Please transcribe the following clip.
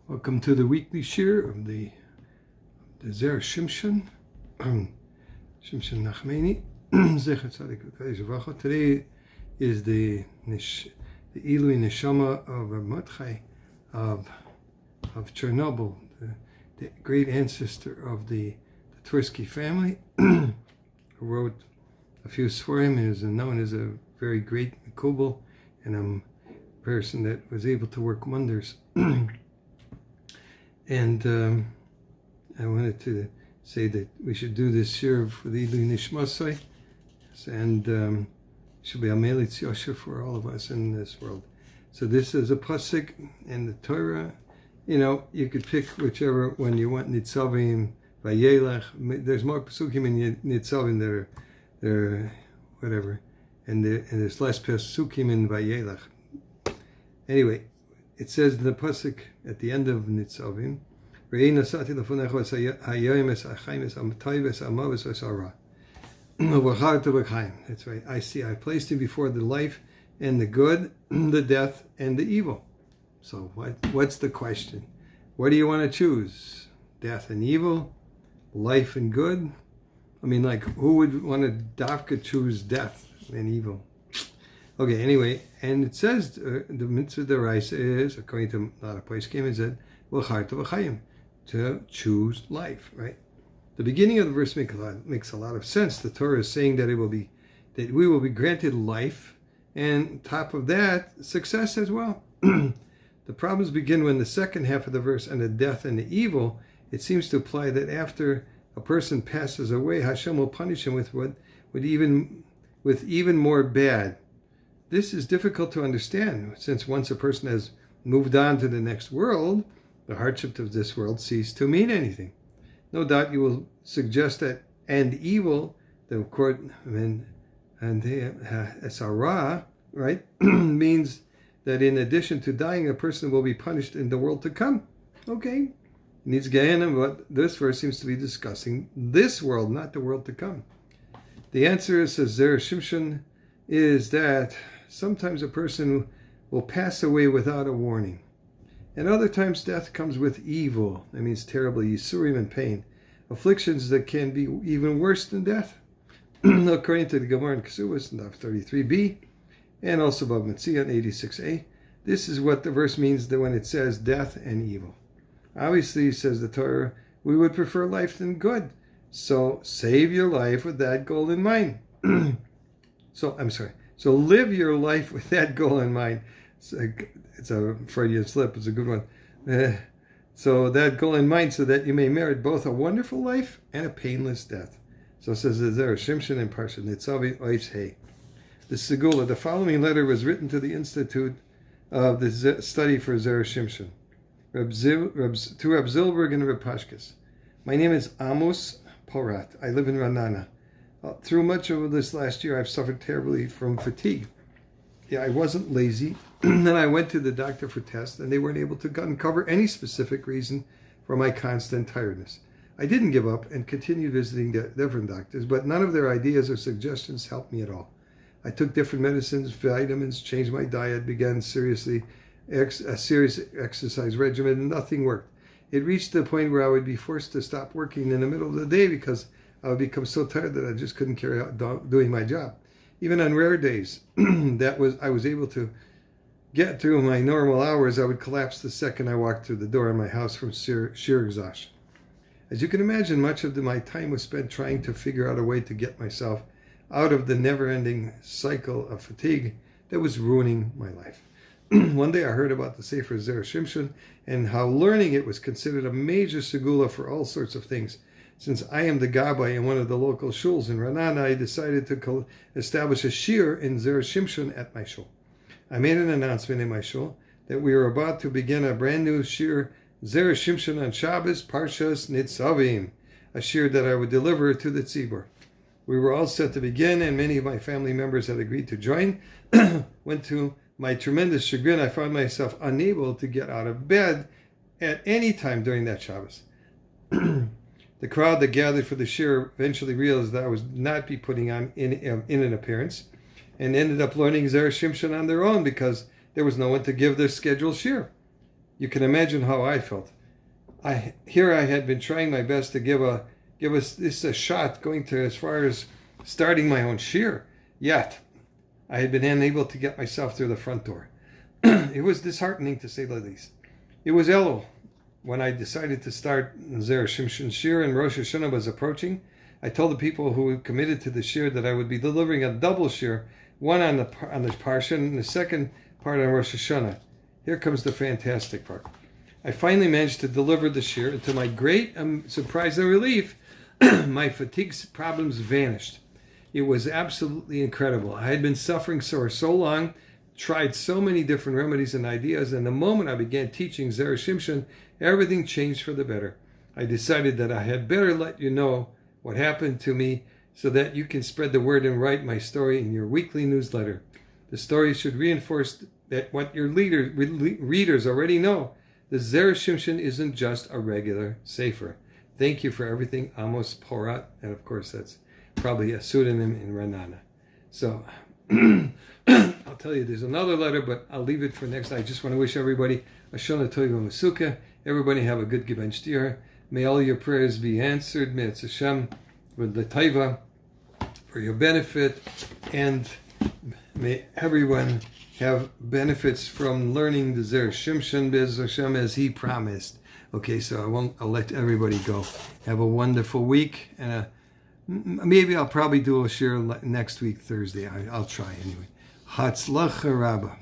Welcome to the weekly shir of the Zera Shimshon, Shimshon Nachmani, Zecher Tzadik V'Kadosh V'Chaim. Today is the Ilui Neshama of Mordechai of Chernobyl, the great ancestor of the Tversky family, who wrote a few Sforim and is known as a very great Mikubal and a person that was able to work wonders. And I wanted to say that we should do this shir for the Ilui Nishmasai, and should be a melitz yosher for all of us in this world. So this is a pasuk in the Torah. You know, you could pick whichever one you want. Nitzavim, VaYelech. There's more pasukim in Nitzavim that are whatever, and there's less pasukim in VaYelech. Anyway, it says in the pasuk at the end of Nitzavim, that's right. I placed him before the life and the good, the death and the evil. So what's the question? What do you want to choose? Death and evil? Life and good? I mean, like, who would want to dafka choose death and evil? Okay, anyway, and it says the mitzvah deraisa is, according to a lot of places, came and said, to choose life, right? The beginning of the verse makes a lot of sense. The Torah is saying that that we will be granted life, and top of that, success as well. The problems begin when the second half of the verse, and the death and the evil, it seems to imply that after a person passes away, Hashem will punish him with even more bad. This is difficult to understand, since once a person has moved on to the next world, the hardships of this world cease to mean anything. No doubt you will suggest that and evil, the court and Esara, right, means that in addition to dying, a person will be punished in the world to come. Okay, needs Gaon, but this verse seems to be discussing this world, not the world to come. The answer, says Zera Shimshon, is that sometimes a person will pass away without a warning. And other times death comes with evil. That means terrible yisurim and pain. Afflictions that can be even worse than death. According to the Gaon Kesubas in 33b, and also Bab Metzion 86a, this is what the verse means that when it says death and evil. Obviously, says the Torah, we would prefer life than good. So save your life with that goal in mind. So live your life with that goal in mind. It's a Freudian slip. It's a good one. So that goal in mind, so that you may merit both a wonderful life and a painless death. So it says Zera Shimshon in Parshat Nitzavim Ois Hey. The Segula. The following letter was written to the Institute of the Study for Zera Shimshon, to Reb Zilberg and Reb Pashkes. My name is Amos Porat. I live in Ranana. Through much of this last year, I've suffered terribly from fatigue. Yeah, I wasn't lazy. Then I went to the doctor for tests, and they weren't able to uncover any specific reason for my constant tiredness. I didn't give up and continued visiting different doctors, but none of their ideas or suggestions helped me at all. I took different medicines, vitamins, changed my diet, began a serious exercise regimen, and nothing worked. It reached the point where I would be forced to stop working in the middle of the day because I would become so tired that I just couldn't carry out doing my job. Even on rare days, I was able to get through my normal hours. I would collapse the second I walked through the door of my house from sheer exhaustion. As you can imagine, much of my time was spent trying to figure out a way to get myself out of the never-ending cycle of fatigue that was ruining my life. One day I heard about the Sefer Zera Shimshon and how learning it was considered a major segula for all sorts of things. Since I am the gabbai in one of the local shuls in Ranana, I decided to establish a shir in Zera Shimshon at my shul. I made an announcement in my shul that we were about to begin a brand new shir, Zera Shimshon on Shabbos, Parshat Nitzavim, a shir that I would deliver to the tzibur. We were all set to begin, and many of my family members had agreed to join. When to my tremendous chagrin, I found myself unable to get out of bed at any time during that Shabbos. The crowd that gathered for the shir eventually realized that I would not be putting on in an appearance, and ended up learning Zera Shimshon on their own because there was no one to give their scheduled shir. You can imagine how I felt. Here I had been trying my best to give us this a shot, going to as far as starting my own shir. Yet I had been unable to get myself through the front door. It was disheartening, to say the least. It was Elul when I decided to start Zera Shimshon shir, and Rosh Hashanah was approaching. I told the people who had committed to the shir that I would be delivering a double shir, one on the Parshat and the second part on Rosh Hashanah. Here comes the fantastic part. I finally managed to deliver the shir, and to my great surprise and relief, my fatigue problems vanished. It was absolutely incredible. I had been suffering for so long, tried so many different remedies and ideas, and the moment I began teaching Zera Shimshon, everything changed for the better. I decided that I had better let you know what happened to me so that you can spread the word and write my story in your weekly newsletter. The story should reinforce that what your readers already know. The Zera Shimshon isn't just a regular sefer. Thank you for everything, Amos Porat, and of course that's probably a pseudonym in Ranana. So I'll tell you, there's another letter, but I'll leave it for next. I just want to wish everybody a Shana Tova Masuka. Everybody have a good Giben Shtir. May all your prayers be answered. May it's Hashem with the Taiva for your benefit, and may everyone have benefits from learning the Zera Shimshon Bez Hashem as he promised. Okay, so I'll let everybody go. Have a wonderful week, and maybe I'll probably do a share next week, Thursday. I'll try anyway. Hatzlacha Rabbah.